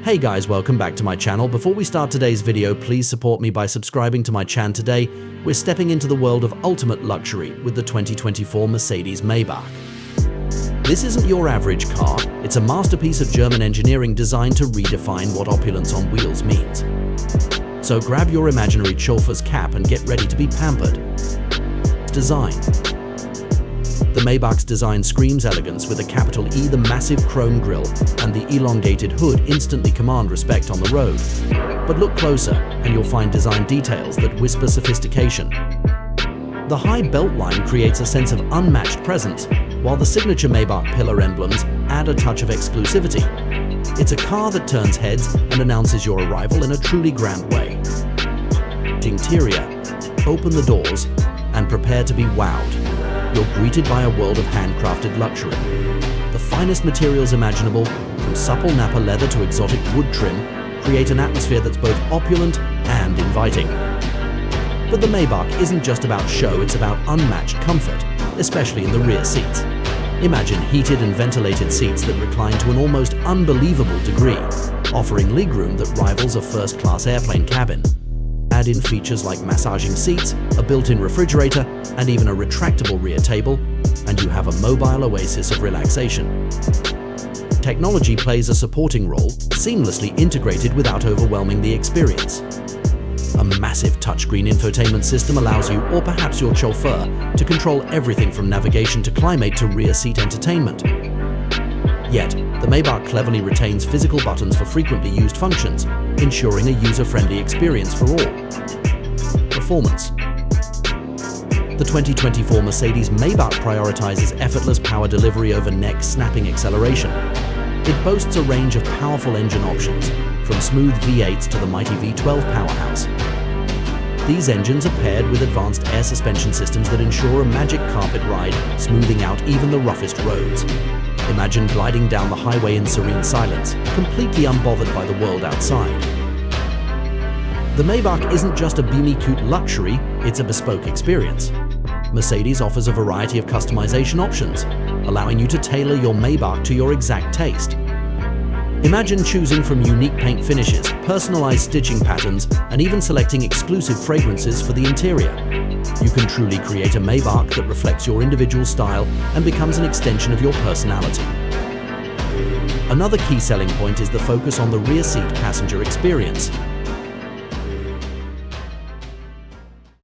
Hey guys, welcome back to my channel. Before we start today's video, please support me by subscribing to my channel. Today, we're stepping into the world of ultimate luxury with the 2024 Mercedes Maybach. This isn't your average car, it's a masterpiece of German engineering designed to redefine what opulence on wheels means. So grab your imaginary chauffeur's cap and get ready to be pampered. Design. The Maybach's design screams elegance with a capital E. The massive chrome grille and the elongated hood instantly command respect on the road. But look closer and you'll find design details that whisper sophistication. The high belt line creates a sense of unmatched presence, while the signature Maybach pillar emblems add a touch of exclusivity. It's a car that turns heads and announces your arrival in a truly grand way. Interior. Open the doors and prepare to be wowed. You're greeted by a world of handcrafted luxury. The finest materials imaginable, from supple Napa leather to exotic wood trim, create an atmosphere that's both opulent and inviting. But the Maybach isn't just about show, it's about unmatched comfort, especially in the rear seats. Imagine heated and ventilated seats that recline to an almost unbelievable degree, offering legroom that rivals a first-class airplane cabin. Add in features like massaging seats, a built-in refrigerator, and even a retractable rear table, and you have a mobile oasis of relaxation. Technology plays a supporting role, seamlessly integrated without overwhelming the experience. A massive touchscreen infotainment system allows you, or perhaps your chauffeur, to control everything from navigation to climate to rear seat entertainment. Yet, the Maybach cleverly retains physical buttons for frequently used functions, ensuring a user-friendly experience for all. Performance. The 2024 Mercedes Maybach prioritizes effortless power delivery over neck-snapping acceleration. It boasts a range of powerful engine options, from smooth V8s to the mighty V12 powerhouse. These engines are paired with advanced air suspension systems that ensure a magic carpet ride, smoothing out even the roughest roads. Imagine gliding down the highway in serene silence, completely unbothered by the world outside. The Maybach isn't just a beamy cute luxury, it's a bespoke experience. Mercedes offers a variety of customization options, allowing you to tailor your Maybach to your exact taste. Imagine choosing from unique paint finishes, personalized stitching patterns, and even selecting exclusive fragrances for the interior. You can truly create a Maybach that reflects your individual style and becomes an extension of your personality. Another key selling point is the focus on the rear seat passenger experience.